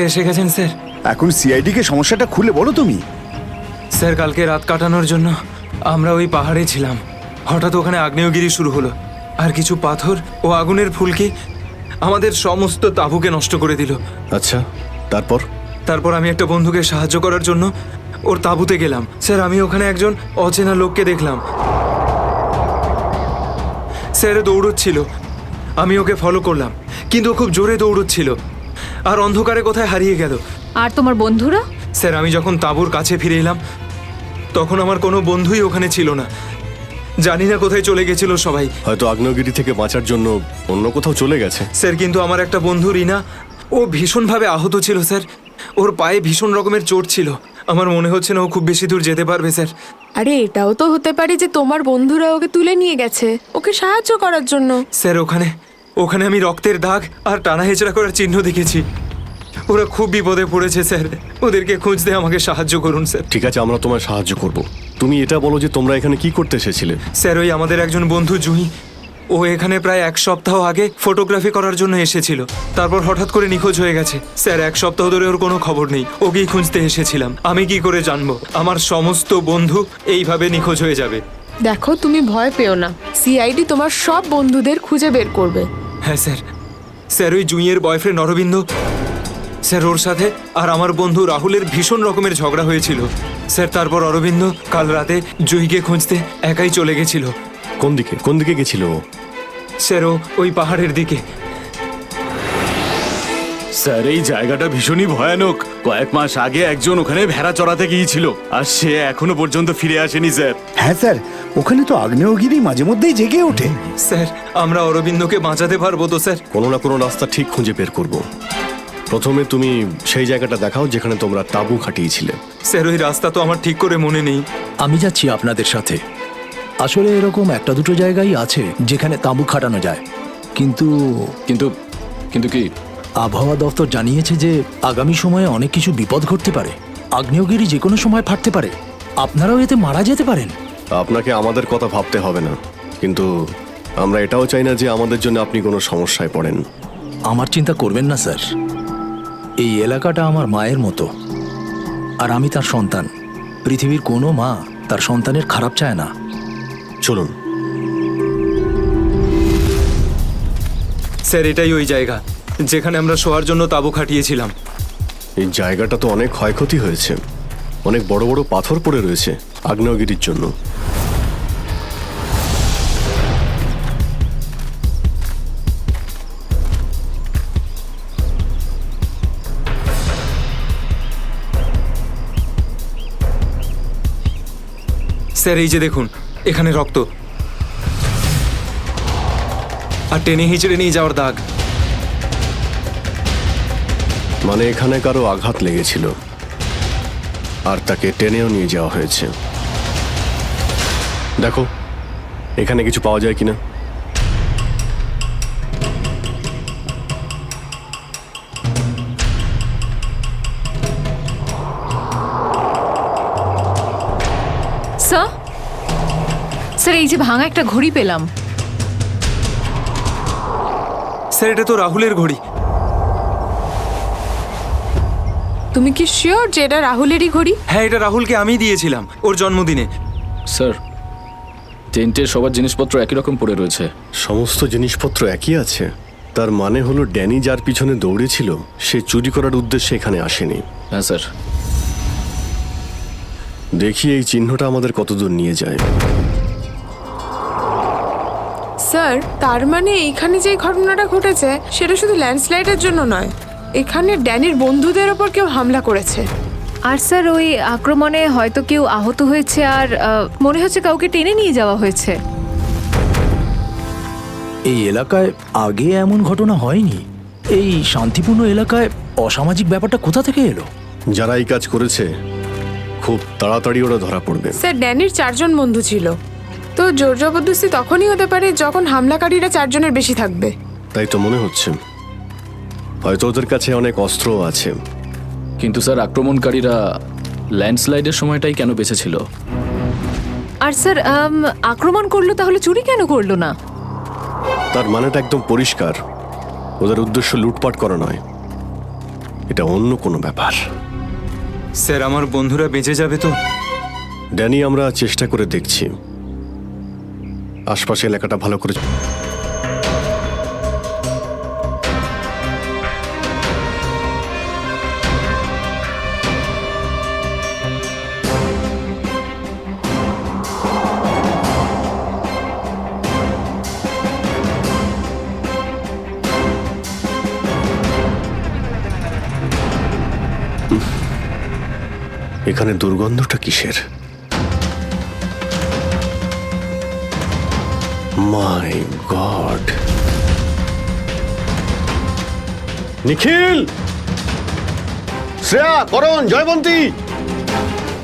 এসে গেছেন স্যার। এখন সিআইডি কে সমস্যাটা খুলে বলো তুমি। স্যার কালকে রাত কাটানোর জন্য আমরা ওই পাহাড়ে ছিলাম। হঠাৎ ওখানে আগ্নেয়গিরি শুরু হলো, আর কিছু পাথর ও আগুনের ফুলকি আমাদের সমস্ত তাঁবুকে নষ্ট করে দিল। আচ্ছা, তারপর? তারপর আমি একটা বন্ধুকে সাহায্য করার জন্য ওর তাঁবুতে গেলাম। স্যার আমি ওখানে একজন অচেনা লোককে দেখলাম। স্যার দৌড়চ্ছিল, আমি ওকে ফলো করলাম, কিন্তু ও খুব জোরে দৌড়চ্ছিল আর অন্ধকারে কোথায় হারিয়ে গেল। আর তোমার বন্ধুরা? স্যার আমি যখন তাঁবুর কাছে ফিরে এলাম তখন আমার কোনো বন্ধুই ওখানে ছিল না। জানি না কোথায় চলে গেছিল সবাই। হয়তো আগ্নেয়গিরি থেকে বাঁচার জন্য অন্য কোথাও চলে গেছে। স্যার কিন্তু আমার একটা বন্ধু রিনা, ও ভীষণভাবে আহত ছিল স্যার। ওর পায়ে ভীষণ রকমের চোট ছিল। আমার মনে হচ্ছে না ও খুব বেশি দূর যেতে পারবে স্যার। আরে এটাও তো হতে পারে যে তোমার বন্ধুরা ওকে তুলে নিয়ে গেছে ওকে সাহায্য করার জন্য। স্যার ওখানে আমি রক্তের দাগ আর টানা হেঁচড়া করার চিহ্ন দেখেছি। ওরা খুব বিপদে পড়েছে স্যার, ওদেরকে খুঁজতে আমাকে সাহায্য করুন স্যার। ঠিক আছে, আমরা তোমায় সাহায্য করব। তুমি এটা বলো যে তোমরা এখানে কি করতে এসেছিলে? স্যার ওই আমাদের একজন বন্ধু জুঁই, ও এখানে প্রায় 1 সপ্তাহ আগে ফটোগ্রাফি করার জন্য এসেছিল। তারপর হঠাৎ করে নিখোঁজ হয়ে গেছে স্যার। 1 সপ্তাহ ধরে ওর কোনো খবর নেই। ওকেই খুঁজতে এসেছিলাম। আমি কি করে জানবো আমার সমস্ত বন্ধু এইভাবে নিখোঁজ হয়ে যাবে? দেখো তুমি ভয় পেও না, সিআইডি তোমার সব বন্ধুদের খুঁজে বের করবে। হ্যাঁ স্যার। স্যার ওই জুঁইয়ের বয়ফ্রেন্ড অরবিন্দ, স্যার ওর সাথে আর আমার বন্ধু রাহুলের ভীষণ রকমের ঝগড়া হয়েছিল স্যার। তারপর অরবিন্দ কাল রাতে জুঁইকে খুঁজতে একাই চলে গেছিল। কোন দিকে গেছিল ও? স্যার ওই পাহাড়ের দিকে। স্যার এই জায়গাটা ভীষণই ভয়ানক। কয়েক মাস আগে একজন ওখানে ভেড়া চড়াতে গিয়েছিল, আর সে এখনো পর্যন্ত ফিরে আসেনি স্যার। হ্যাঁ স্যার, ওখানে তো আগ্নেয়গিরি মাঝে মধ্যেই জেগে ওঠে। স্যার আমরা অরবিন্দকে বাঁচাতে পারবো তো স্যার? কোনো না কোনো রাস্তা ঠিক খুঁজে বের করব। প্রথমে তুমি সেই জায়গাটা দেখাও যেখানে তোমরা তাঁবু খাটিয়েছিলে। স্যার ওই রাস্তা তো আমার ঠিক করে মনে নেই। আমি যাচ্ছি আপনাদের সাথে। আসলে এরকম একটা দুটো জায়গায় আছে যেখানে তাঁবু খাটানো যায়, কিন্তু কিন্তু কিন্তু কি? আবহাওয়া দপ্তর জানিয়েছে যে আগামী সময়ে অনেক কিছু বিপদ ঘটতে পারে। আগ্নেয়গিরি যে কোনো সময় ফাটতে পারে, আপনারাও এতে মারা যেতে পারেন। আপনাকে আমাদের কথা ভাবতে হবে না, কিন্তু আমরা এটাও চাই না যে আমাদের জন্য আপনি কোনো সমস্যায় পড়েন। আমার চিন্তা করবেন না স্যার, এই এলাকাটা আমার মায়ের মতো, আর আমি তার সন্তান। পৃথিবীর কোনো মা তার সন্তানের খারাপ চায় না। চলুন। স্যার এটাই ওই জায়গা যেখানে আমরা শোয়ার জন্য তাঁবু খাটিয়েছিলাম। এই জায়গাটা তো অনেক ক্ষয়ক্ষতি হয়েছে, অনেক বড় বড় পাথর পড়ে রয়েছে আগ্নেয়গিরির জন্য। স্যার এই যে দেখুন, এখানে রক্ত আর টেনে হিঁচড়ে নিয়ে যাওয়ার দাগ। মানে এখানে কারো আঘাত লেগেছিল আর তাকে টেনেও নিয়ে যাওয়া হয়েছে। দেখো এখানে কিছু পাওয়া যায় কিনা। স্যার এই যে ভাঙা একটা ঘড়ি পেলাম। স্যার এটা তো রাহুলের ঘড়ি। তুমি কি শিওর যে এটা রাহুলেরই ঘড়ি? হ্যাঁ এটা রাহুলকে আমি দিয়েছিলাম ওর জন্মদিনে। স্যার টেন্টের সবার জিনিসপত্র একই রকম পড়ে রয়েছে। সমস্ত জিনিসপত্র একই আছে, তার মানে হলো ড্যানি যার পিছনে দৌড়েছিল সে চুরি করার উদ্দেশ্যে এখানে আসেনি। হ্যাঁ স্যার। দেখি এই চিহ্নটা আমাদের কতদূর নিয়ে যায়। স্যার তার মানে এইখানে যে ঘটনাটা ঘটেছে সেটা শুধু ল্যান্ডস্লাইডের জন্য নয়, এখানে ড্যানির বন্ধুদের ওপর কেউ হামলা করেছে। আর স্যার ওই আক্রমণে হয়তো কেউ আহত হয়েছে, আর মনে হচ্ছে কাউকে টেনে নিয়ে যাওয়া হয়েছে। এই এলাকায় আগে এমন ঘটনা হয়নি। এই শান্তিপূর্ণ এলাকায় অসামাজিক ব্যাপারটা কোথা থেকে এলো? যারা এই কাজ করেছে খুব তাড়াতাড়ি ওরা ধরা পড়বে। স্যার ড্যানির 4 জন বন্ধু ছিল, তো জোর জবরদস্তি তখনই হতে পারে যখন হামলাকারীরা 4 জনের বেশি থাকবে। তাই তো মনে হচ্ছে, হয়তো ওদের কাছে অনেক অস্ত্রও আছে। কিন্তু স্যার আক্রমণকারীরা ল্যান্ডস্লাইডের সময়টাই কেন বেঁচেছিল? আর স্যার আক্রমণ করলো তাহলে চুরি কেন করলো না? তার মানেটা একদম পরিষ্কার, ওদের উদ্দেশ্য লুটপাট করা নয়, এটা অন্য কোনো ব্যাপার। স্যার আমার বন্ধুরা বেঁচে যাবে তো? ড্যানি, আমরা চেষ্টা করে দেখছি। আশপাশে এলাকাটা ভালো করে এখানে দুর্গন্ধটা কিসের? মাই গড! নিখিল, শ্রেয়া, করণ, জয়বন্তী,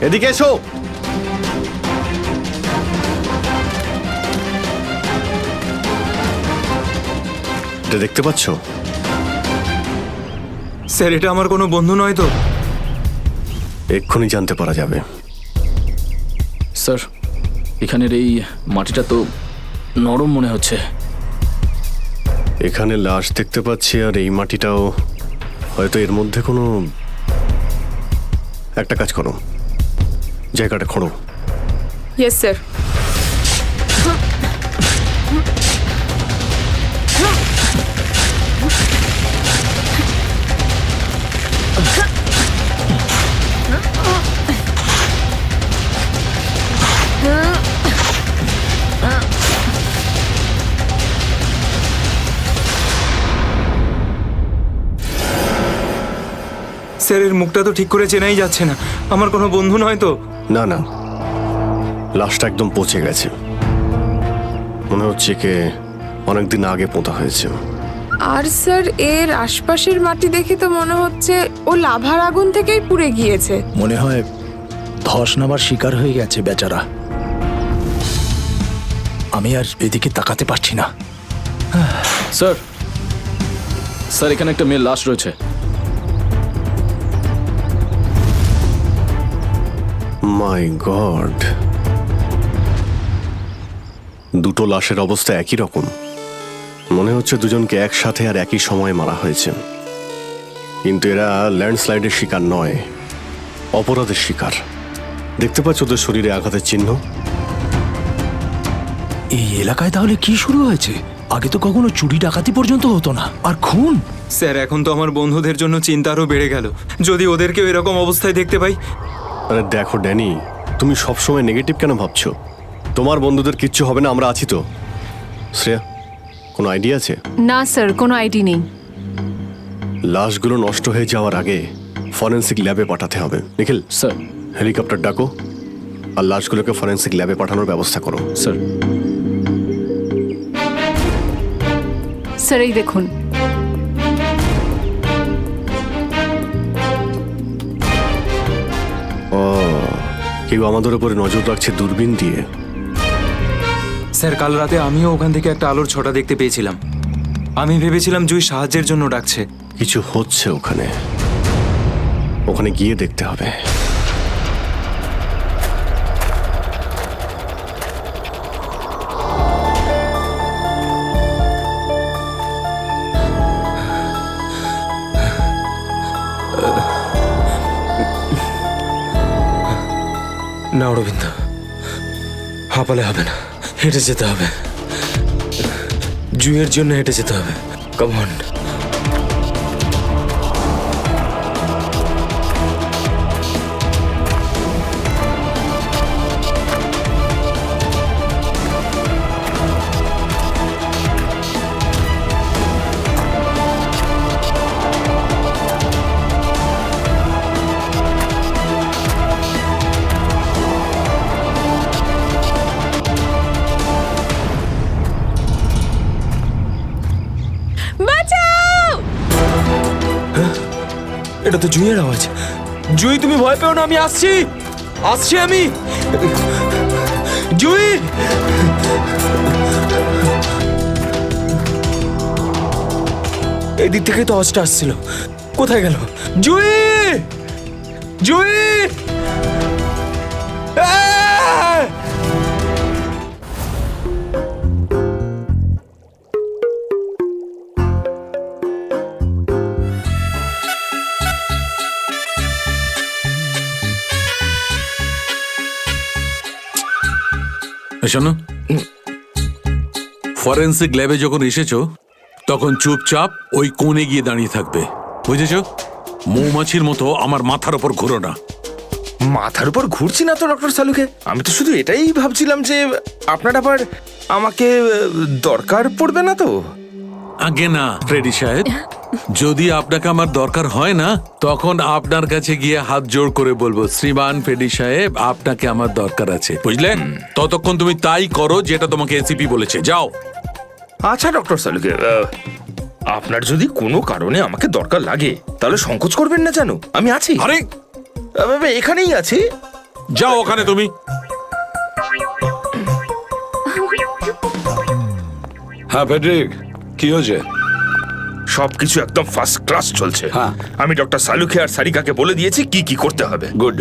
এদিকে এসো। এটা দেখতে পাচ্ছ? স্যার এটা আমার কোনো বন্ধু নয় তো? এক্ষুনি জানতে পারা যাবে। স্যার, এখানের এই মাটিটা তো নরম মনে হচ্ছে। এখানে লাশ দেখতে পাচ্ছি, আর এই মাটিটাও হয়তো এর মধ্যে কোনো একটা কাজ করো, জায়গাটা খোঁড়ো। Yes sir. স্যার এর মুখটা তো ঠিক করে চেনাই যাচ্ছে না। আমার কোনো বন্ধু নয় তো? না না, লাশটা একদম পচে গেছে, মনে হচ্ছে কে অনেকদিন আগে পোঁতা হয়েছে। আর স্যার এর আশপাশের মাটি দেখে তো মনে হচ্ছে ও লাভার আগুন থেকেই পুড়ে গিয়েছে। মনে হয় ধস নামার শিকার হয়ে গেছে বেচারা। আমি আর এদিকে তাকাতে পারছি না। স্যার, স্যার এখানে একটা মেয়ের লাশ রয়েছে। মাই গড! দুটো লাশের অবস্থা একই রকম। মনে হচ্ছে দুজনকে একসাথে আর একই সময়ে মারা হয়েছে, কিন্তু এরা ল্যান্ডস্লাইডের শিকার নয়, অপরাধের শিকার। দেখতে পাচ্ছ ওদের শরীরে আঘাতের চিহ্ন? এই এলাকায় তাহলে কি শুরু হয়েছে? আগে তো কখনো চুরি ডাকাতি পর্যন্ত হতো না, আর খুন! স্যার এখন তো আমার বন্ধুদের জন্য চিন্তা আরও বেড়ে গেল। যদি ওদেরকেও এরকম অবস্থায় দেখতে পাই। আরে দেখো ড্যানি, তুমি সবসময় নেগেটিভ কেন ভাবছো? তোমার বন্ধুদের কিচ্ছু হবে না, আমরা আছি তো। শ্রেয়া, কোনো আইডিয়া আছে? না স্যার, কোনো আইডি নেই। লাশগুলো নষ্ট হয়ে যাওয়ার আগে ফরেন্সিক ল্যাবে পাঠাতে হবে। নিখিল, স্যার। হেলিকপ্টার ডাকো আর লাশগুলোকে ফরেন্সিক ল্যাবে পাঠানোর ব্যবস্থা করো। স্যার। স্যার এই দেখুন। ও, কেউ আমাদের উপরে নজর রাখছে দূরবীন দিয়ে। স্যার কাল রাতে আমিও ওখান থেকে একটা আলোর ছটা দেখতে পেয়েছিলাম। আমি ভেবেছিলাম জুই সাহায্যের জন্য ডাকছে। কিছু হচ্ছে ওখানে, ওখানে গিয়ে দেখতে হবে। না অরবিন্দ, হাঁপালে হবে না, হেঁটে যেতে হবে। জুইয়ের জন্য হেঁটে যেতে হবে। Come on. এটা তো জুইয়ের আওয়াজ। জুই তুমি ভয় পেও না, আমি আসছি, আসছি আমি। জুই! এই দিক থেকে তো আওয়াজটা আসছিল, কোথায় গেল? জুই! জুই! আহ! শোনো, ফরেন্সিক ল্যাবে যখন এসেছো তখন চুপচাপ ওই কোণে গিয়ে দাঁড়িয়ে থাকবে, বুঝেছো? মৌমাছির মতো আমার মাথার ওপর ঘুরো না। মাথার উপর ঘুরছি না তো ডক্টর সালুকে, আমি তো শুধু এটাই ভাবছিলাম যে আপনার আবার আমাকে দরকার পড়বে না তো। আগে না ফ্রেডি সাহেব, যদি আপনাকে আমার দরকার হয় না তখন আপনার কাছে গিয়ে হাত জোড় করে বলবো, শ্রীমান ফ্রেডি সাহেব আপনাকে আমার দরকার আছে, বুঝলেন? ততক্ষণ তুমি তাই করো যেটা তোমাকে এসিপি বলেছে, যাও। আচ্ছা ডক্টর সালুকে, আপনার যদি কোনো কারণে আমাকে দরকার লাগে তাহলে সংকোচ করবেন না, জানো আমি আছি। আরে এখানেই আছি। যাও ওখানে তুমি। হ্যাঁ ফেডরিক, কি হয়েছে? সবকিছু একদম ফার্স্ট ক্লাস চলছে। হ্যাঁ। আমি ডক্টর সালুকে আর সারিকাকে বলে দিয়েছি কি কি করতে হবে। গুড।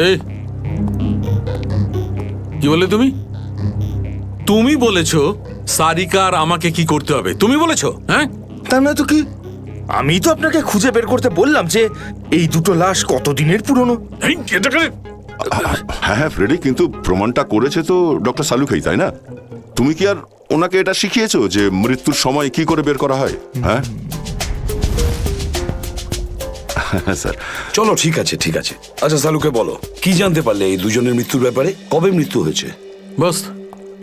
এই কি বলে তুমি? তুমি বলেছো সারিকা আর আমাকে কি করতে হবে? তুমি বলেছো? হ্যাঁ, তার মানে তো কি, আমি তো আপনাকে খুঁজে বের করতে বললাম যে এই দুটো লাশ কতদিনের পুরনো। এই, এটাকে হ্যাঁ হ্যাঁ ফ্রেডি, কিন্তু প্রমাণটা করেছে তো ডক্টর সালুকেই, তাই না? তুমি কি আর ওনাকে এটা শিখিয়েছো যে মৃত্যুর সময় কি করে বের করা হয়? হ্যাঁ হ্যাঁ স্যার। চলো ঠিক আছে ঠিক আছে। আচ্ছা সালুকে বলো, কি জানতে পারলে এই দুজনের মৃত্যুর ব্যাপারে? কবে মৃত্যু হয়েছে? বস,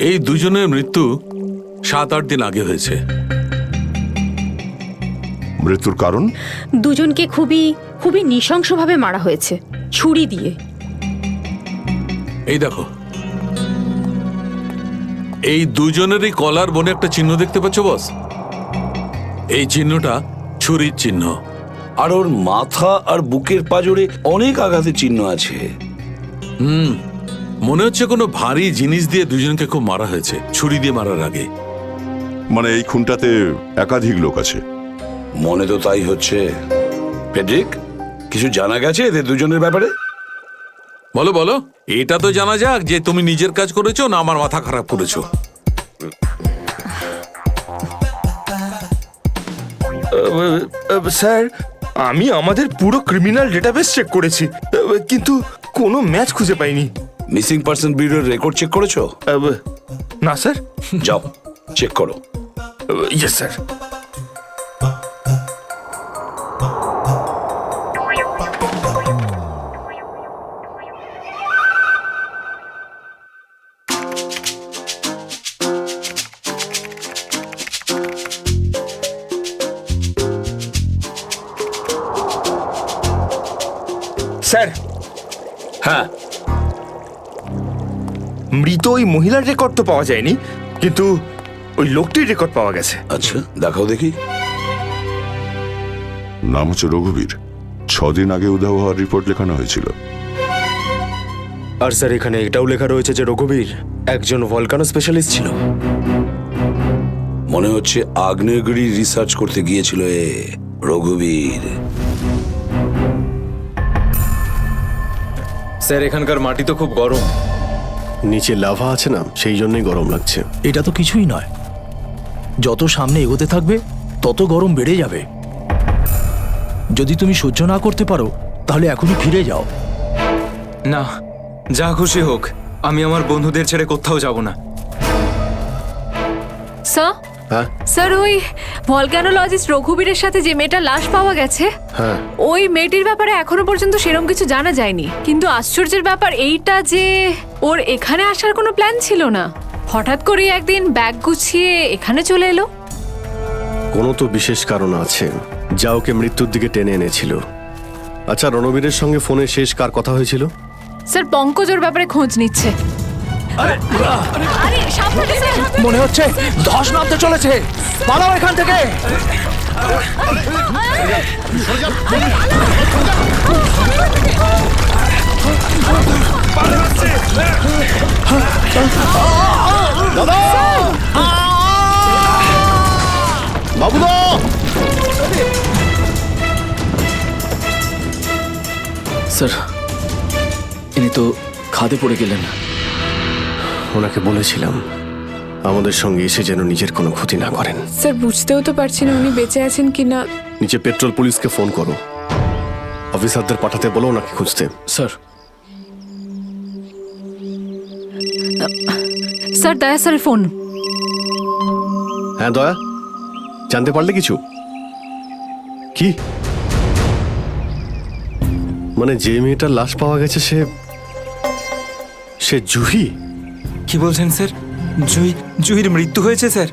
এই দুজনের মৃত্যু 7-8 দিন আগে হয়েছে। মৃত্যুর কারণ? দুজনকে খুবই খুবই নৃশংসভাবে মারা হয়েছে, ছুরি দিয়ে। এই দেখো, এই দুজনেরই কলার বনে একটা চিহ্ন দেখতে পাচ্ছ বস? এই চিহ্নটা ছুরির চিহ্ন। আর ওর মাথা আর বুকের পাঁজরে অনেক আঘাতের চিহ্ন আছে। মনে হচ্ছে কোনো ভারী জিনিস দিয়ে দুজনকে খুব মারা হয়েছে, ছুরি দিয়ে মারার আগে। মানে এই খুনটাতে একাধিক লোক আছে? মনে তো তাই হচ্ছে। ফেডরিক, কিছু জানা গেছে এদের দুজনের ব্যাপারে? বলো বলো, এটা তো জানা যাক যে তুমি নিজের কাজ করেছো না আমার মাথা খারাপ করেছো। স্যার, আমি আমাদের পুরো ক্রিমিনাল ডেটাবেস চেক করেছি, কিন্তু কোনো ম্যাচ খুঁজে পাইনি। মিসিং পার্সন ব্যুরোর রেকর্ড চেক করেছো? না স্যার। যাও চেক করো। Yes sir. স্যার, হ্যাঁ, মৃত ওই মহিলার রেকর্ড তো পাওয়া যায়নি, কিন্তু ওই লোকটির রেকর্ড পাওয়া গেছে। আচ্ছা দেখাও দেখি। নাম হচ্ছে রঘুবীর। 6 দিন আগে উধাও হওয়ার রিপোর্ট লেখানো হয়েছিল। আর স্যার এখানে এটাও লেখা রয়েছে যে রঘুবীর একজন ভলকানো স্পেশালিস্ট ছিল। মনে হচ্ছে আগ্নেয়গিরি রিসার্চ করতে গিয়েছিল এ রঘুবীর। স্যার এখানকার মাটি তো খুব গরম। নিচে লাভা আছে না, সেই জন্যই গরম লাগছে। এটা তো কিছুই নয়, যত সামনে এগোতে থাকবে তত গরম বেড়ে যাবে। যদি তুমি সহ্য না করতে পারো তাহলে এখনই ফিরে যাও। না, যা খুশি হোক, আমি আমার বন্ধুদের ছেড়ে কোথাও যাব না। স্যার, হ্যাঁ স্যার ওই ভলকানোলজিস্ট রঘুবীরের সাথে যে মেয়েটার লাশ পাওয়া গেছে, হ্যাঁ, ওই মেয়েটির ব্যাপারে এখনো পর্যন্ত সেরকম কিছু জানা যায়নি। কিন্তু আশ্চর্যের ব্যাপার এইটা যে ওর এখানে আসার কোনো প্ল্যান ছিল না, হঠাৎ করে একদিন ব্যাগ গুছিয়ে এখানে চলে এলো। কোনো তো বিশেষ কারণ আছে যা ওকে মৃত্যুর দিকে টেনে এনেছিল। আচ্ছা, রণবীরের সঙ্গে ফোনে শেষ কার কথা হয়েছিল? স্যার পঙ্কজ ওর ব্যাপারে খোঁজ নিচ্ছে। আরে সাবধানে স্যার। মনে হচ্ছে ধস নামতে চলেছে, পালাও এখান থেকে। বাবুদা, স্যার ইনি তো খাদে পড়ে গেলেন। ওনাকে বলেছিলাম আমাদের সঙ্গে এসে যেন নিজের কোনো ক্ষতি না করেন। স্যার বুঝতেও তো পারছি না উনি বেঁচে আছেন কিনা। নিচে পেট্রোল পুলিশকে ফোন করো, অফিসারদের পাঠাতে বলো ওনাকে খুঁজতে। স্যার স্যার দয়া স্যারের ফোন। হ্যাঁ দয়া, জানতে পারলে কিছু? কি মানে যে মেয়েটার লাশ পাওয়া গেছে সে জুহি? কি বলছেন স্যার? জুহির মৃত্যু হয়েছে স্যার?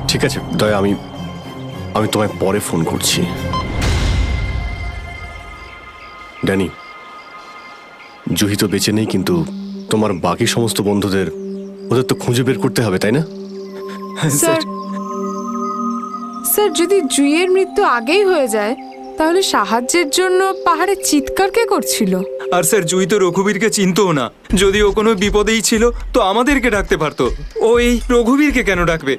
ঠিক আছে দয়া, আমি তোমায় পরে ফোন করছি। ড্যানি, জুহি তো বেঁচে নেই, কিন্তু তোমার বাকি সমস্ত বন্ধুদের ওদের তো খুঁজে বের করতে হবে, তাই না? স্যার স্যার যদি জুইয়ের মৃত্যু আগেই হয়ে যায় তাহলে সাহায্যের জন্য পাহাড়ে চিৎকার কে করছিল? আর স্যার জুহি তো রঘুবীরকে চিনতও না। যদি ও কোনো বিপদেই ছিল তো আমাদেরকে ডাকতে পারতো। ও এই রঘুবীরকে কেন ডাকবে?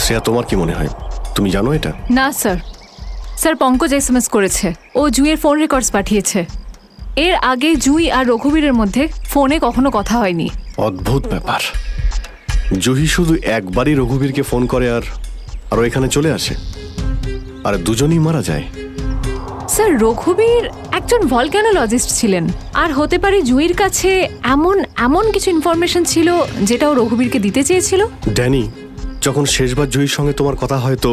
শ্রেয়া, তোমার কি মনে হয়? তুমি জানো এটা? না স্যার, স্যার পঙ্কজ এসএমএস করেছে, ও জুইয়ের ফোন রেকর্ডস পাঠিয়েছে। এর আগে জুই আর রঘুবীরের মধ্যে ফোনে কখনো কথা হয়নি। অদ্ভুত ব্যাপার। জুহি শুধু একবারই রঘুবীরকে ফোন করে আর ও এখানে চলে আসে, আর দুজনেই মারা যায়। স্যার রঘুবীর একজন ভলক্যানোলজিস্ট ছিলেন, আর হতে পারে জুইয়ের কাছে এমন কিছু ইনফরমেশন ছিল যেটা ও রঘুবীরকে দিতে চেয়েছিল। ড্যানি, যখন শেষবার জুহির সঙ্গে তোমার কথা হয় তো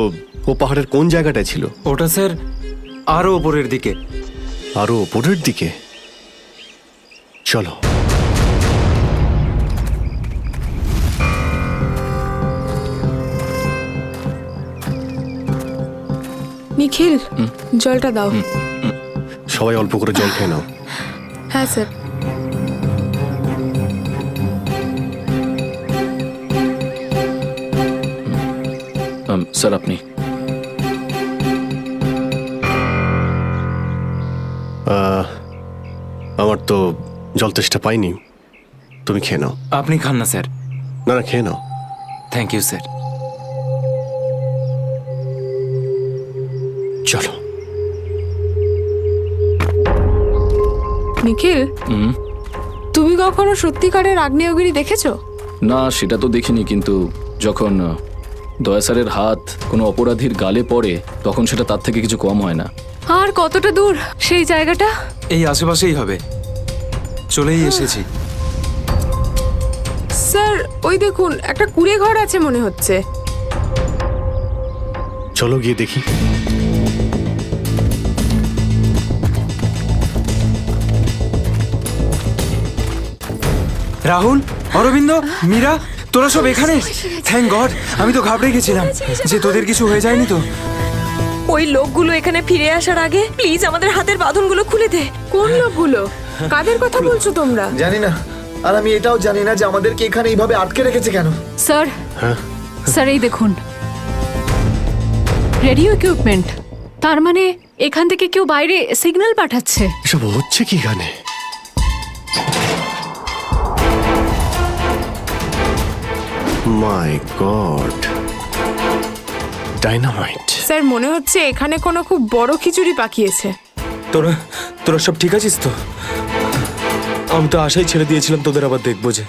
ও পাহাড়ের কোন জায়গাটায় ছিল? ওটা স্যার আরো ওপরের দিকে। আরো ওপরের দিকে? চলো। নিখিল, জলটা দাও। সবাই অল্প করে জল খেয়ে নাও। হ্যাঁ স্যার। স্যার আপনি? আমার তো জল তেষ্টা পাইনি, তুমি খেয়ে নাও। আপনি খান না স্যার। না না, খেয়ে নাও। Thank you sir. চলো। নিখিল, তুমি কখনো সত্যিকারের আগ্নেয়গিরি দেখেছো? না, সেটা তো দেখিনি, কিন্তু যখন দয়া স্যারের হাত কোনো অপরাধীর গালে পড়ে তখন সেটা তার থেকে কিছু কম হয় না। আর কতটা দূর সেই জায়গাটা? এই আশেপাশেই হবে, চলেই এসেছি। স্যার ওই দেখুন, একটা কুঁড়ে ঘর আছে মনে হচ্ছে। চলো গিয়ে দেখি। রাহুল, অরবিন্দ, মীরা, তোরা সব এখানে? থ্যাংক গড, আমি তো ঘাবড়ে গেছিলাম যে তোদের কিছু হয়ে যায়নি তো। ওই লোকগুলো এখানে ফিরে আসার আগে প্লিজ আমাদের হাতের বাঁধনগুলো খুলে দে। কোন লোকগুলো? কাদের কথা বলছো তোমরা? জানি না, আর আমি এটাও জানি না যে আমাদেরকে এখানে এইভাবে আটকে রেখেছে কেন। স্যার, স্যার এই দেখুন, রেডিও ইকুইপমেন্ট। তার মানে এখান থেকে কেউ বাইরে সিগন্যাল পাঠাচ্ছে। এসব হচ্ছে কি এখানে? মাই গড, ডাইনামাইট। স্যার মনে হচ্ছে এখানে কোনো খুব বড় খিচুড়ি পাকিয়েছে। তোরা সব ঠিক আছিস তো? আমি তো আশাই ছেড়ে দিয়েছিলাম তোদের আবার দেখবো যে।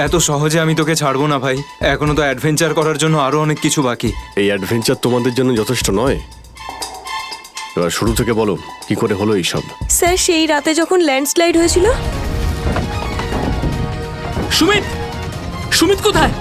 এত সহজে আমি তোকে ছাড়বো না ভাই, এখনো তো অ্যাডভেঞ্চার করার জন্য আরো অনেক কিছু বাকি। এই অ্যাডভেঞ্চার তোমাদের জন্য যথেষ্ট নয়? এবার শুরু থেকে বলো, কি করে হলো এইসব? স্যার সেই রাতে যখন ল্যান্ডস্লাইড হয়েছিল। সুমিত, সুমিত কোথায়?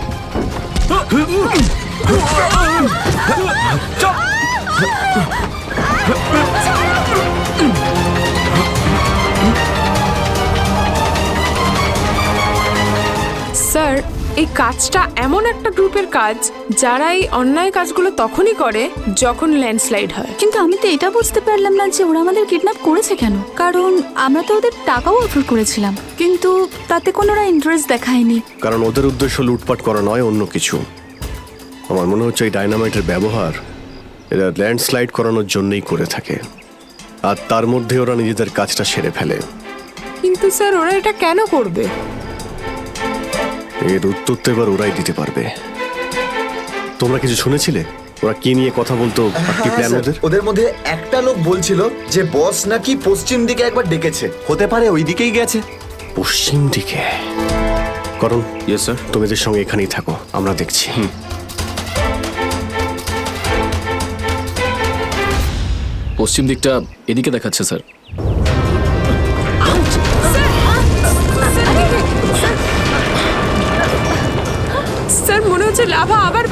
স্যার এই কাজটা এমন একটা গ্রুপের কাজ যারা এই অন্যায় কাজগুলো তখনই করে যখন ল্যান্ডস্লাইড হয়। কিন্তু আমি তো এটা বুঝতে পারলাম না যে ওরা আমাদের কিডন্যাপ করেছে কেন, কারণ আমরা তো ওদের টাকাও অফার করেছিলাম, কিন্তু তাতে কোনো ওরা ইন্টারেস্ট দেখায়নি। কারণ ওদের উদ্দেশ্য লুটপাট করা নয়, অন্য কিছু। আমার মনে হচ্ছে এই ডাইনামাইটের ব্যবহার এরা ল্যান্ডস্লাইড করানোর জন্যই করে থাকে, আর তার মধ্যে ওরা নিজেদের কাজটা সেরে ফেলে। কিন্তু স্যার ওরা এটা কেন করবে? এর উত্তর তো এবার ওরাই দিতে পারবে। তোমরা কিছু শুনেছিলে ওরা কি নিয়ে কথা বলতো? কি প্ল্যান ওদের? ওদের মধ্যে একটা লোক বলছিল যে বস নাকি পশ্চিম দিকে একবার ডেকেছে, হতে পারে ওই দিকেই গেছে। পশ্চিম দিকে? করণ, ইয়েস স্যার। তুমি এদের সঙ্গে এখানেই থাকো, আমরা দেখছি। পশ্চিম দিকটা এদিকে দেখাচ্ছে স্যার।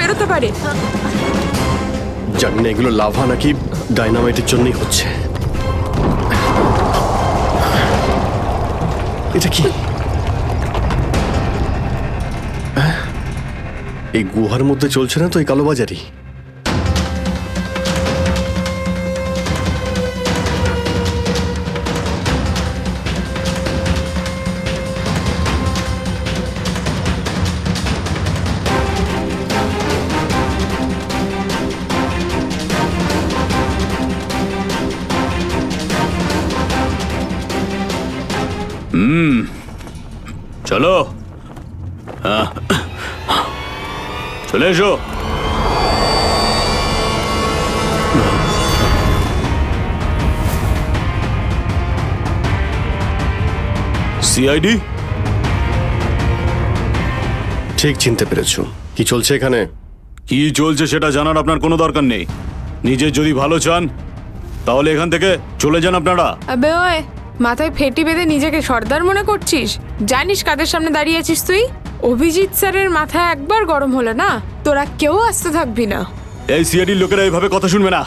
বেরোতে পারে। জানি না এগুলো লাভা নাকি ডাইনামাইটের জন্যই হচ্ছে। এটা কি? এই গুহার মধ্যে চলছে না তো এই কালোবাজারি? চলো, হ্যাঁ, চলে এসো। সিআইডি? ঠিক চিনতে পেরেছো। কি চলছে এখানে? কি চলছে সেটা জানার আপনার কোনো দরকার নেই। নিজের যদি ভালো চান তাহলে এখান থেকে চলে যান আপনারা। আবে ওই, মাথায় ফেটি বেঁধে নিজেকে সর্দার মনে করছিস? জানিস কাদের সামনে দাঁড়িয়ে আছিস তুই? অভিজিৎ স্যারের মাথা একবার গরম হলো না, তোরা কেউ আসতে থাকবি না। এই সিআইডির লোকেরা এইভাবে কথা শুনবে না।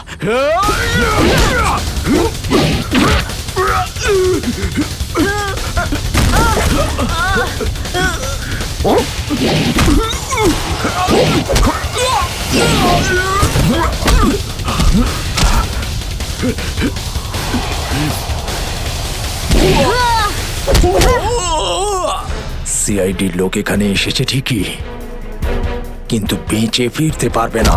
সিআইডির লোক এখানে এসেছে ঠিকই, কিন্তু বেঁচে ফিরতে পারবে না।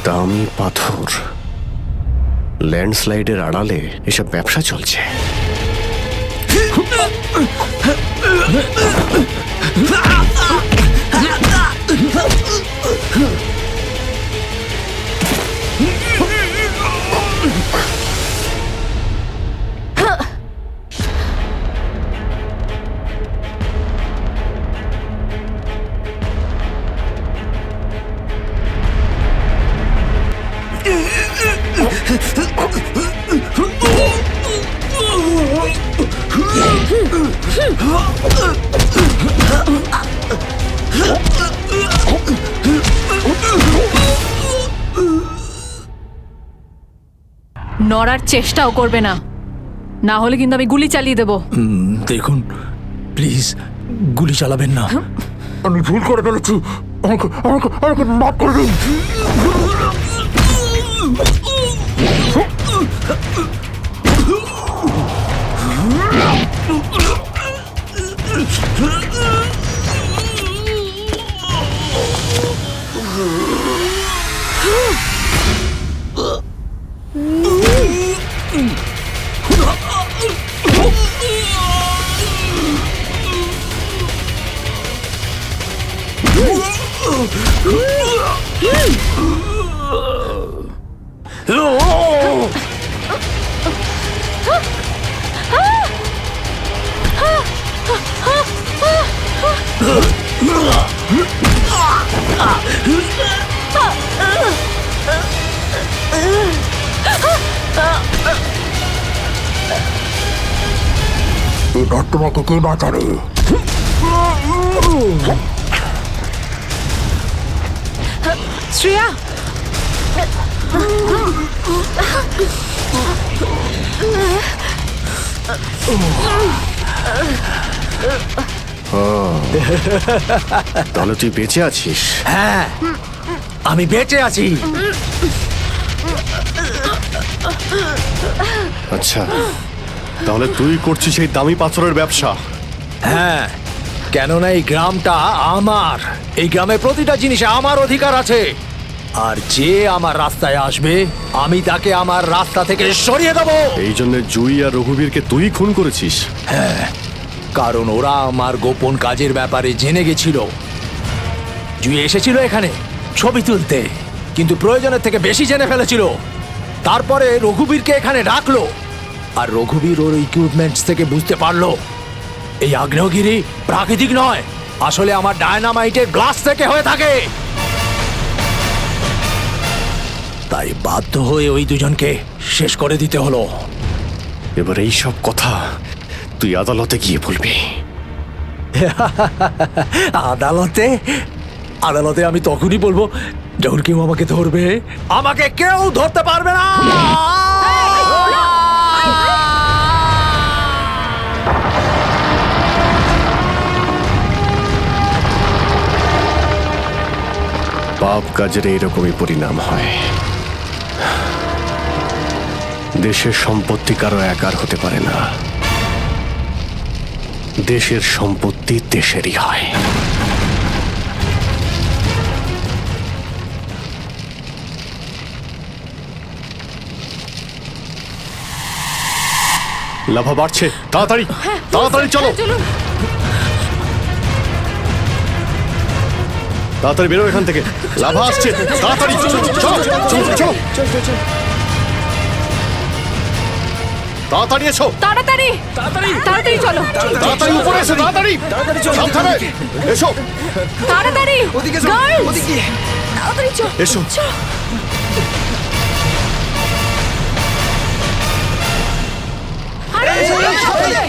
দামি পাথর, ল্যান্ডস্লাইডের আড়ালে এসব ব্যবসা চলছে। নড়ার চেষ্টাও করবে না, না হলে কিন্তু আমি গুলি চালিয়ে দেবো। দেখুন প্লিজ, গুলি চালাবেন না। আমি ভুল করে ফেলেছি, আমাকে মাফ করে দিন। তোমাকে কে বাঁচাবে? শ্রেয়া, তাহলে তুই বেঁচে আছিস? হ্যাঁ, আমি বেঁচে আছি। আচ্ছা, তাহলে তুই করছিস এই দামি পাথরের ব্যবসা? হ্যাঁ, কেননা এই গ্রামটা আমার। এই গ্রামের প্রতিটা জিনিসে আমার অধিকার আছে, আর যে আমার রাস্তায় আসবে আমি তাকে আমার রাস্তা থেকে সরিয়ে দেবো। এই জন্য জুই আর রঘুবীরকে তুই খুন করেছিস? হ্যাঁ, কারণ ওরা আমার গোপন কাজের ব্যাপারে জেনে গেছিল। জুই এসেছিল এখানে ছবি তুলতে, কিন্তু প্রয়োজনের থেকে বেশি জেনে ফেলেছিল। তারপরে রঘুবীরকে এখানে ডাকলো, আর রঘুবীর ওর ইকুইপমেন্টস থেকে বুঝতে পারলো এই আগ্নেয়গিরি প্রাকৃতিক নয়, আসলে আমার ডায়নামাইটের গ্লাস থেকে হয়ে থাকে। তাই বাধ্য হয়ে ওই দুজনকে শেষ করে দিতে হলো। এবার এই সব কথা তুই আদালতে গিয়ে বলবি। আদালতে আদালতে আমি তখনই বলবো যখন কেউ আমাকে ধরবে। আমাকে কেউ ধরতে পারবে না। পাপ কাজের এইরকমই পরিণাম হয়। দেশের সম্পত্তি কারো একার হতে পারে না, দেশের সম্পত্তি দেশেরই হয়। লাভা বাড়ছে, তাড়াতাড়ি তাড়াতাড়ি চলো, তাড়াতাড়ি বেরো এখান থেকে। লাভা আসছে, তাড়াতাড়ি চলো চলো চলো চলো, তাড়াতাড়ি এসো, তাড়াতাড়ি তাড়াতাড়ি তাড়াতাড়ি চলো, তাড়াতাড়ি উপরে এসো, তাড়াতাড়ি সাবধানে এসো, তাড়াতাড়ি ওদিকে যাও, Girls! ওদিকে তাড়াতাড়ি চলো, এসো। আরে সাবধানে।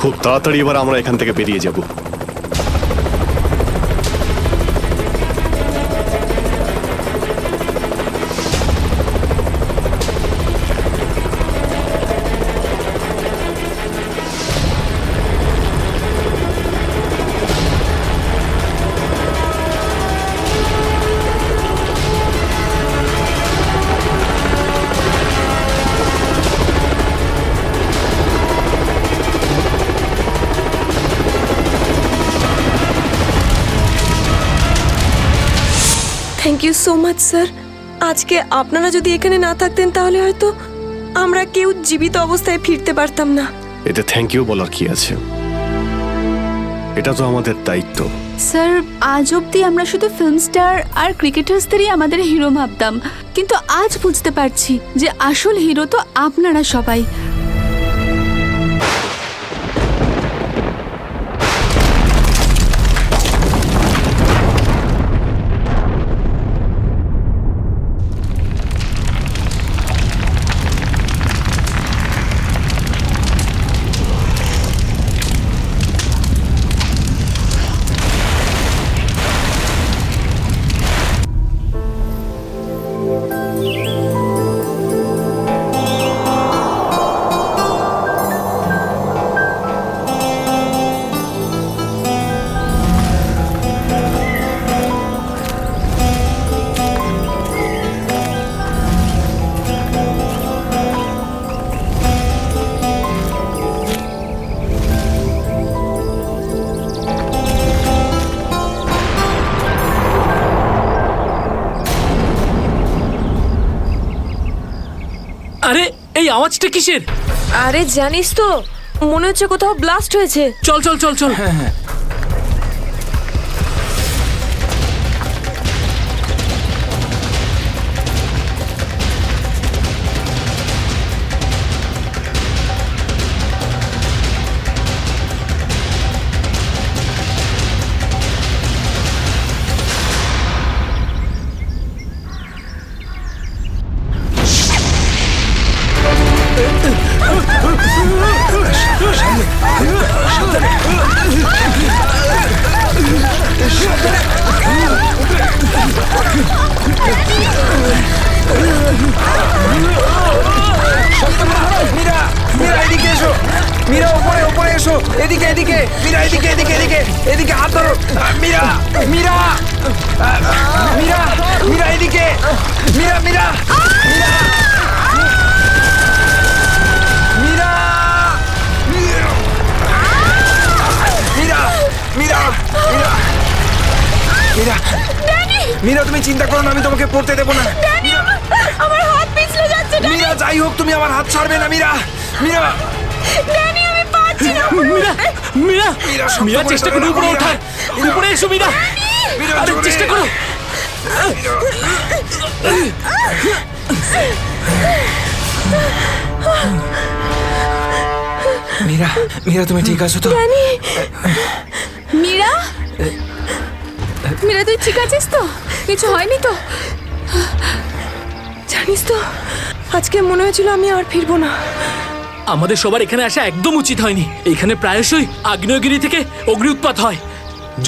খুব তাড়াতাড়ি এবার আমরা এখান থেকে বেরিয়ে যাব। Thank you so much sir. আজকে আপনারা যদি এখানে না থাকতেন তাহলে হয়তো আমরা কেউ জীবিত অবস্থায় ফিরতে পারতাম না। এতে থ্যাংক ইউ বলার কি আছে, এটা তো আমাদের দায়িত্ব। স্যার, আজ অবধি আমরা শুধু ফিল্ম স্টার আর ক্রিকেটার্সদেরই আমাদের হিরো ভাবতাম, কিন্তু আজ বুঝতে পারছি যে আসল হিরো তো আপনারা সবাই। আরে এই আওয়াজটা কিসের? আরে জানিস তো, মনে হচ্ছে কোথাও ব্লাস্ট হয়েছে। চল চল চল চল। হ্যাঁ হ্যাঁ। মীরা, মীরা এদিকে এসো, মীরা ওপরে ওপরে এসো। এদিকে এদিকে মীরা, এদিকে এদিকে এদিকে এদিকে হাত ধরো। মীরা মীরা মীরা মীরা এদিকে মীরা মীরা মীরা মীরা মীরা মীরা মীরা মীরা মীরা, তুমি চিন্তা করো না, আমি তোমাকে পড়তে দেবো না। আমার হাত পিছলে যাচ্ছে মীরা, যাই হোক তুমি আমার হাত ছাড়বে না। মীরা মীরা ড্যানি, আমি পাচ্ছি না। মীরা মীরা মীরা, চেষ্টা করো উপরে ওঠার। উপরে এসো মীরা, আরে চেষ্টা করো। মীরা মীরা, তুমি ঠিক আছো তো? মীরা, মীরা তুই ঠিক আছিস তো? কিছু হয়নি তো? জানিস তো, আজকে মনে হয়েছিল আমি আর ফিরবো না। আমাদের সবার এখানে আসা একদম উচিত হয়নি। এখানে প্রায়শই আগ্নেয়গিরি থেকে অগ্নি উৎপাত হয়।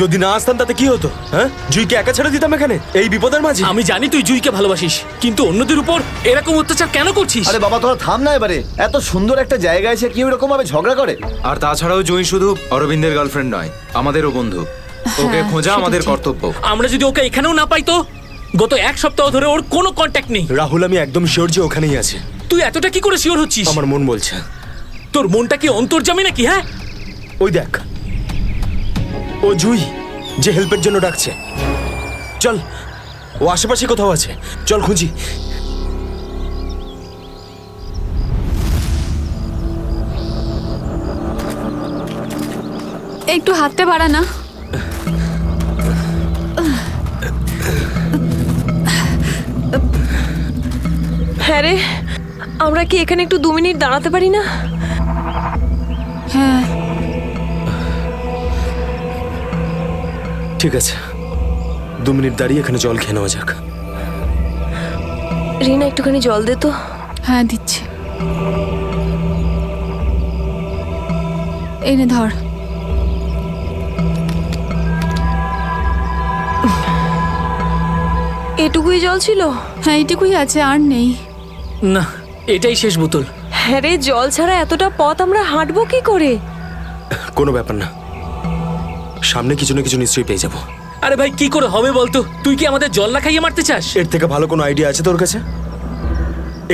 যদি না আসতাম তাতে কি হতো? হ্যাঁ, জুইকে একা ছেড়ে দিতাম এখানে এই বিপদের মাঝে? আমি জানি তুই জুইকে ভালোবাসিস, কিন্তু অন্যদের উপর এরকম অত্যাচার কেন করছিস? আরে বাবা তোরা থাম না এবারে। এত সুন্দর একটা জায়গায় এসে কি এরকম ভাবে ঝগড়া করে? আর তাছাড়াও জুঁই শুধু অরবিন্দের গার্লফ্রেন্ড নয়, আমাদেরও বন্ধু। ওকে খোঁজা আমাদের কর্তব্য। আমরা যদি ওকে এখানেও না পাই তো? গত এক সপ্তাহ ধরে ওর কোনো কন্ট্যাক্ট নেই। রাহুল, আমি একদম শিওর যে ওখানেই আছে। তুই এতটা কি করে শিওর হচ্ছিস? আমার মন বলছে। তোর মনটা কি অন্তর্যামী নাকি? হ্যাঁ, ওই দেখ, ও জুই যে হেল্পের জন্য ডাকছে। চল, ও আশেপাশে কোথাও আছে, চল খুঁজি। একটু হাতটা বাড়া না। হ্যাঁ রে, আমরা কি এখানে একটু 2 মিনিট দাঁড়াতে পারি না? হ্যাঁ ঠিক আছে, 2 মিনিট দাঁড়িয়ে এখানে জল খেয়ে নেওয়া যাক। রিনা, একটুখানি জল দে তো। হ্যাঁ দিচ্ছি। এই নে ধর। এটুকুই জল ছিল? হ্যাঁ এইটুকুই আছে, আর নেই। না, এটাই শেষ বোতল। হ্যাঁ রে, জল ছাড়া এতটা পথ আমরা হাঁটবো কি করে? কোনো ব্যাপার না, সামনে কিছু না কিছু নিশ্চয়ই পেয়ে যাবো। আরে ভাই, কি করে হবে বলতো? তুই কি আমাদের জল না খাইয়ে মারতে চাস? এর থেকে ভালো কোনো আইডিয়া আছে তোর কাছে?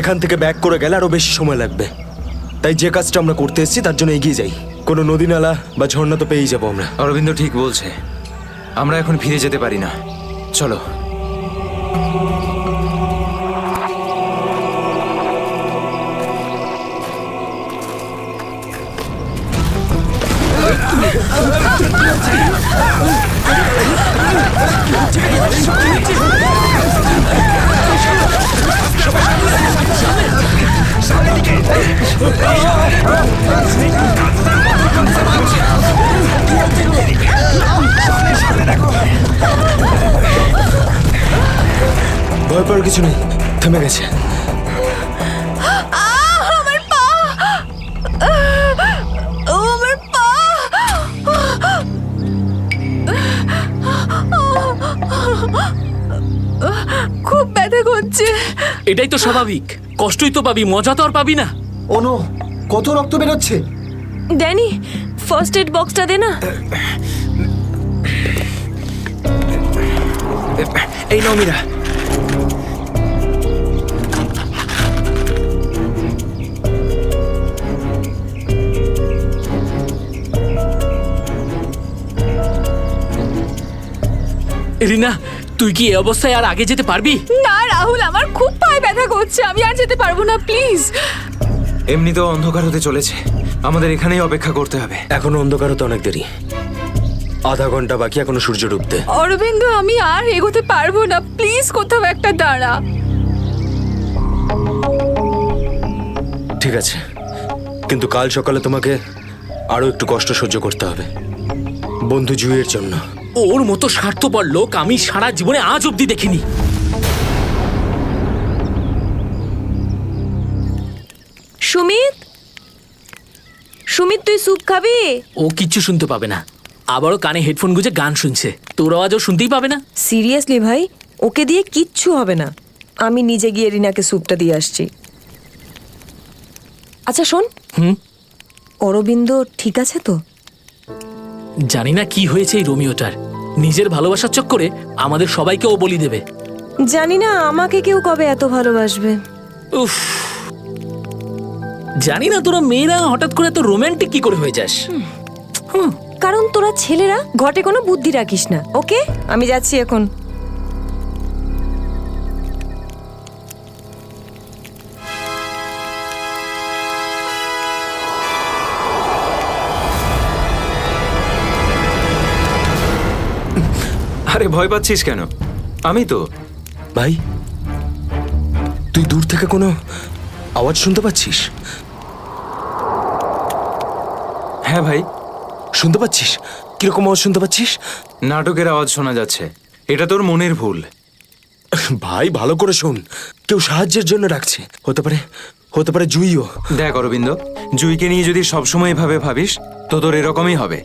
এখান থেকে ব্যাক করে গেলে আরো বেশি সময় লাগবে। তাই যে কাজটা আমরা করতে এসেছি তার জন্য এগিয়ে যাই। কোনো নদী নালা বা ঝর্ণা তো পেয়েই যাবো আমরা। অরবিন্দ ঠিক বলছে, আমরা এখন ফিরে যেতে পারি না। চলো। ভয় পাওয়ার কিছু নেই, থেমে গেছে। আমার পা, আমার পা। খুব ব্যথা করছে। এটাই তো স্বাভাবিক, কষ্টই তো পাবি, মজা তো আর পাবি না। ও নো, কত রক্ত বেরোচ্ছে। ড্যানি, ফার্স্ট এড বক্সটা দে না। এই নাও মীরা। রিনা, তুই কি এই অবস্থায় আর আগে যেতে পারবি? না রাহুল, আমার খুব পায়ে ব্যথা করছে, আমি আর যেতে পারবো না, প্লিজ। এমনিতেও অন্ধকার হতে চলেছে, আমাদের এখানেই অপেক্ষা করতে হবে। এখনো অন্ধকার হতে অনেক দেরি, আধা ঘন্টা বাকি এখনো সূর্য ডুবতে। অরবিন্দ, আমি আর এগোতে পারবো না, প্লিজ কোথাও একটা দাঁড়া। ঠিক আছে, কিন্তু কাল সকালে তোমাকে আরো একটু কষ্ট সহ্য করতে হবে, বন্ধু জুইয়ের জন্য। ওর মতো স্বার্থপর লোক আমি সারা জীবনে আজ অব্দি দেখিনি। সুমিত, সুমিত তুই স্যুপ খাবি? ও কিচ্ছু শুনতে পাবে না, আবারও কানে হেডফোন গুঁজে গান শুনছে। তোর আওয়াজও শুনতেই পাবে না। সিরিয়াসলি ভাই, ওকে দিয়ে কিচ্ছু হবে না। আমি নিজে গিয়ে রিনাকে স্যুপটা দিয়ে আসছি। আচ্ছা শোন, অরবিন্দ ঠিক আছে তো? জানি না কি হয়েছে এই রোমিওটার, নিজের ভালোবাসার চক্করে আমাদের সবাইকে ও বলি দেবে। জানি না আমাকে কেউ কবে এত ভালোবাসবে। উফ, জানি না তোরা মেয়েরা হঠাৎ করে এত রোমান্টিক কি করে হয়ে যাস। কারণ তোরা ছেলেরা ঘটে কোনো বুদ্ধি রাখিস না। ওকে, আমি যাচ্ছি এখন। আরে ভয় পাচ্ছিস কেন? আমি তো। ভাই, তুই দূর থেকে কোনো আওয়াজ শুনতে পাচ্ছিস? হ্যাঁ ভাই। শুনতে পাচ্ছিস? কিরকম আওয়াজ শুনতে পাচ্ছিস? নাটকের আওয়াজ শোনা যাচ্ছে। এটা তোর মনের ভুল। ভাই ভালো করে শোন, কেউ সাহায্যের জন্য ডাকছে। হতে পারে জুইও। দেখ অরবিন্দ, জুইকে নিয়ে যদি সবসময় এভাবে ভাবিস তো তোর এরকমই হবে।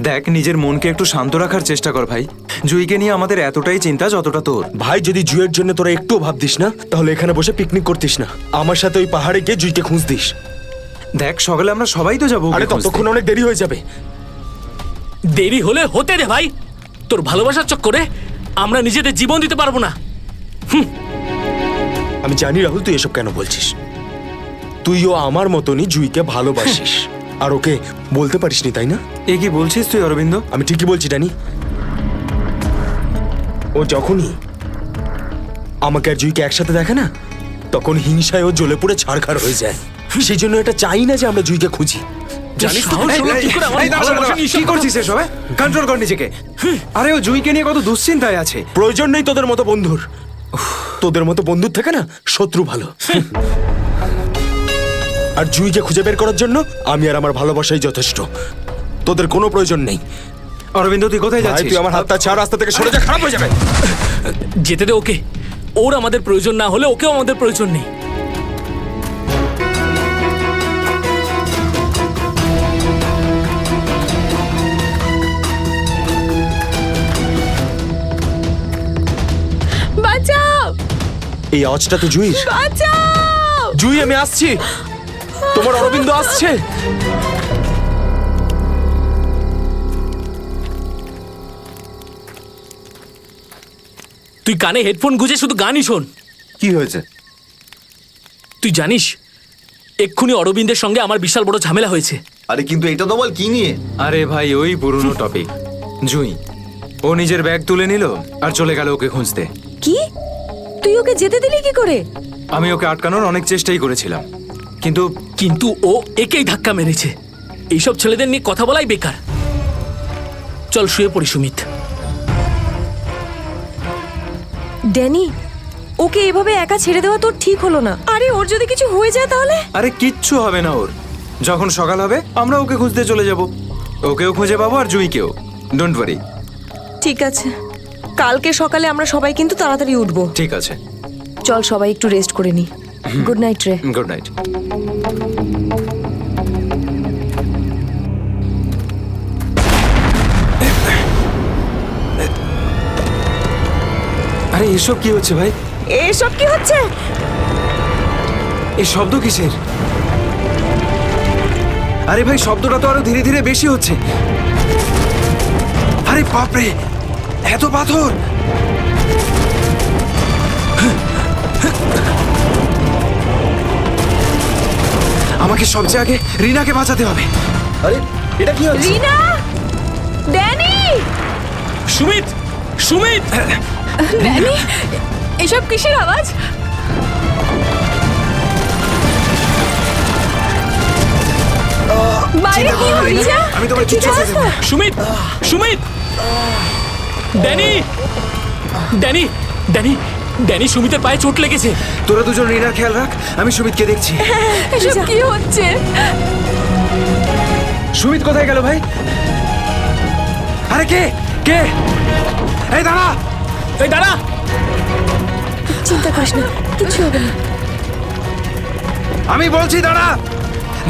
দেখ, নিজের মনকে একটু শান্ত রাখার চেষ্টা কর ভাই। জুইকে নিয়ে আমাদের এতটাই চিন্তা যতটা তোর। ভাই, যদি জুইয়ের জন্য তোরা একটুও ভাবতিস না, তাহলে এখানে বসে পিকনিক করতিস না। আমার সাথে ওই পাহাড়ে গিয়ে জুইকে খুঁজতিস। দেখ, সকালে আমরা সবাই তো যাবো। আরে ততক্ষণ অনেক দেরি হয়ে যাবে। দেরি হলে হতে দে ভাই, তোর ভালোবাসার চক্করে আমরা নিজেদের জীবন দিতে পারবো না। আমি জানি রাহুল, তুই এসব কেন বলছিস। তুইও আমার মতনই জুইকে ভালোবাসিস, আর ওকে বলতে পারিসনি, তাই না? এ কি বলছিস তুই অরবিন্দ? আমি ঠিকই বলছি ড্যানি। ও যখনই আমাকে আর জুইকে একসাথে দেখে না, তখন হিংসায় ও জ্বলে পুড়ে ছাড়খাড় হয়ে যায়। সেই জন্য এটা চাই না যে আমরা জুইকে খুঁজি। জানিস তো? কি করছিস এসব? কন্ট্রোল কর নিজেকে। আরে ও জুইকে নিয়ে কত দুশ্চিন্তায় আছে। প্রয়োজন নেই তোদের মতো বন্ধুর। তোদের মতো বন্ধুর থেকে না শত্রু ভালো। আর জুইকে খুঁজে বের করার জন্য আমি আর আমার ভালোবাসাই যথেষ্ট। তোদের কোনো প্রয়োজন নেই। অরবিন্দ, তুই কোথায় যাচ্ছিস? তুই আমার হাতটা ছাড়, রাস্তা থেকে সরে যা, খারাপ হয়ে যাবে। যেতে দে ওকে। ওর আমাদের প্রয়োজন না হলে ওকেও আমাদের প্রয়োজন নেই। বাঁচাও! এই আওয়াজটা তো জুইর। বাঁচাও! জুই, আমি আসছি। তোমার অরবিন্দ আসছে। তুই কানে হেডফোন গুঁজে শুধু গানই শোন। কি হয়েছে? তুই জানিস এক্ষুনি অরবিন্দের সঙ্গে আমার বিশাল বড় ঝামেলা হয়েছে। আরে কিন্তু এটা তো বল, কি নিয়ে? আরে ভাই, ওই পুরনো টপিক। জুই, ও নিজের ব্যাগ তুলে নিল আর চলে গেল ওকে খুঁজতে। কি? তুই ওকে যেতে দিলি কি করে? আমি ওকে আটকানোর অনেক চেষ্টাই করেছিলাম, কিন্তু ও একেই ধাক্কা মেরেছে। এইসব ছেলেদের নিয়ে কথা বলাই বেকার। চল শুয়ে পড়ি সুমিত। ড্যানি, ওকে এভাবে একা ছেড়ে দেওয়া তোর ঠিক হলো না। আরে ওর যদি কিছু হয়ে যায় তাহলে? আরে কিচ্ছু হবে না ওর। যখন সকাল হবে আমরা ওকে খুঁজতে চলে যাব। ওকেও খুঁজে পাবো আর জুইকেও। Don't worry. ঠিক আছে, কালকে সকালে আমরা সবাই কিন্তু তাড়াতাড়ি উঠবো। ঠিক আছে, চল সবাই একটু রেস্ট করে নি। গুড নাইট রে। Good night. আরে এসব কি হচ্ছে ভাই? এসব কি হচ্ছে? এই শব্দ কিসের? আরে ভাই, শব্দটা তো আরো ধীরে ধীরে বেশি হচ্ছে। আরে বাপরে, এত পাথর! আমাকে সবচেয়ে আগে রিনাকে বাঁচাতে হবে। আরে এটা কি হচ্ছে? রিনা! ড্যানি! সুমিত! সুমিত! ড্যানি, এসব কিসের আওয়াজ? বাইরে কি হচ্ছে? আমি তোমার কিচ্ছু হতে দেব না। Sumit! Sumit! Danny! Danny! Danny! Danny, সুমিতের পায়ে চোট লেগেছে। তোরা দুজন রিনার খেয়াল রাখ, আমি সুমিতকে দেখছি। এসব কি হচ্ছে? সুমিত কোথায় গেল ভাই? আরে কে কে? এই দাঁড়া! এই দাঁড়া! চিন্তা করিস না, কিছু হবে না। আমি বলছি দাঁড়া!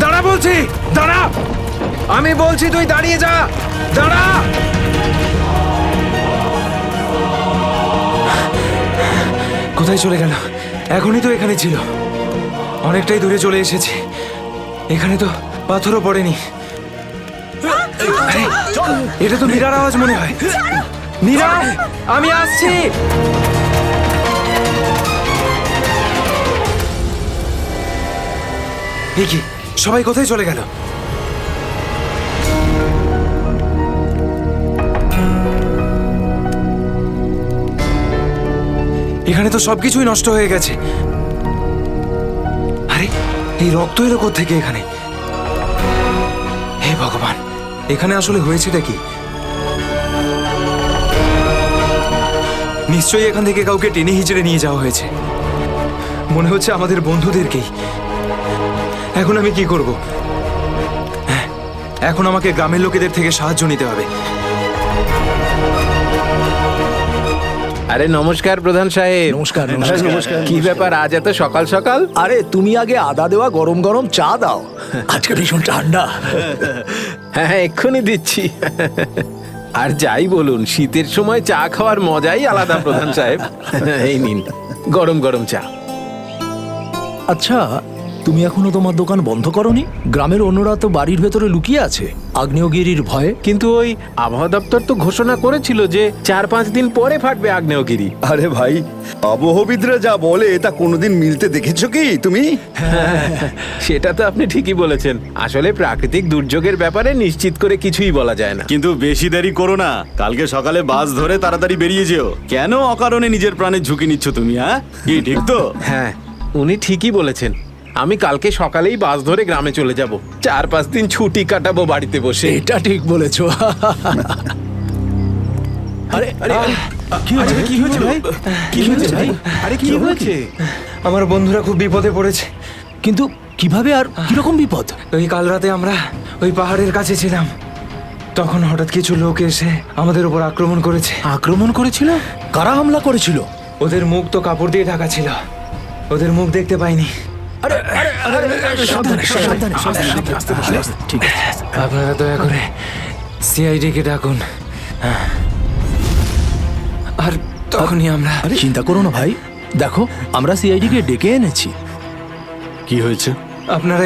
দাঁড়া বলছি! দাঁড়া! আমি বলছি তুই দাঁড়িয়ে যা! দাঁড়া! কোথায় চলে গেল? এখনই তো এখানে ছিল। অনেকটাই দূরে চলে এসেছি। এখানে তো পাথরও পড়েনি। আরে, এটা তো মীরার আওয়াজ মনে হয়। মীরা, আমি আসছি। এ কি, সবাই কোথায় চলে গেল? এখানে তো সবকিছুই নষ্ট হয়ে গেছে। আরে, এই রক্ত এলো কোত্থেকে এখানে? হে ভগবান, এখানে আসলে হয়েছেটা কি? নিশ্চয়ই এখান থেকে কাউকে টেনে হিচড়ে নিয়ে যাওয়া হয়েছে। মনে হচ্ছে আমাদের বন্ধুদেরকেই। এখন আমি কি করব? হ্যাঁ, এখন আমাকে গ্রামের লোকেদের থেকে সাহায্য নিতে হবে। আরে নমস্কার প্রধান সাহেব। নমস্কার নমস্কার। কি ব্যাপার আজ এত সকাল সকাল? আরে তুমি আগে আদা দেওয়া গরম গরম চা দাও, আজকে ভীষণ ঠান্ডা। হ্যাঁ হ্যাঁ, এক্ষুনি দিচ্ছি। আর যাই বলুন, শীতের সময় চা খাওয়ার মজাই আলাদা প্রধান সাহেব। এই নিন গরম গরম চা। আচ্ছা, তুমি এখনো তোমার দোকান বন্ধ করনি? গ্রামের অন্যরা তো বাড়ির ভেতরে লুকিয়ে আছে আগ্নেয়গিরির ভয়ে। কিন্তু ওই আবহাওয়া দপ্তর তো ঘোষণা করেছিল যে 4-5 দিন পরে ফাটবে আগ্নেয়গিরি। আরে ভাই, আবহবিদরা যা বলে তা কোনোদিন মিলতে দেখেছো কি তুমি? সেটা তো আপনি ঠিকই বলেছেন। আসলে প্রাকৃতিক দুর্যোগের ব্যাপারে নিশ্চিত করে কিছুই বলা যায় না। কিন্তু বেশি দেরি করো না, কালকে সকালে বাস ধরে তাড়াতাড়ি বেরিয়ে যেও। কেন অকারণে নিজের প্রাণের ঝুঁকি নিচ্ছ তুমি? হ্যাঁ, কি ঠিক তো? হ্যাঁ, উনি ঠিকই বলেছেন। আমি কালকে সকালেই বাস ধরে গ্রামে চলে যাব। 4-5 দিন ছুটি কাটাবো বাড়িতে বসে। এটা ঠিক বলেছো। আরে আরে আরে, কি হয়েছে? কি হয়েছে ভাই? কি হয়েছে ভাই? আরে কি হয়েছে? আমার বন্ধুরা খুব বিপদে পড়েছে। কিন্তু কিভাবে আর কিরকম বিপদ? ওই কাল রাতে আমরা ওই পাহাড়ের কাছে ছিলাম, তখন হঠাৎ কিছু লোক এসে আমাদের উপর আক্রমণ করেছে। আক্রমণ করেছিল? কারা হামলা করেছিল? ওদের মুখ তো কাপড় দিয়ে ঢাকা ছিল, ওদের মুখ দেখতে পাইনি। আরে আরে আরে, সাবধানে সাবধানে সাবধানে। ঠিক আছে, আপনারা দয়া করে সিআইডি কে ডাকুন। আর তখনই আমরা। চিন্তা করো না ভাই, দেখো আমরা সিআইডি কে ডেকে এনেছি। কি হয়েছে? আপনারা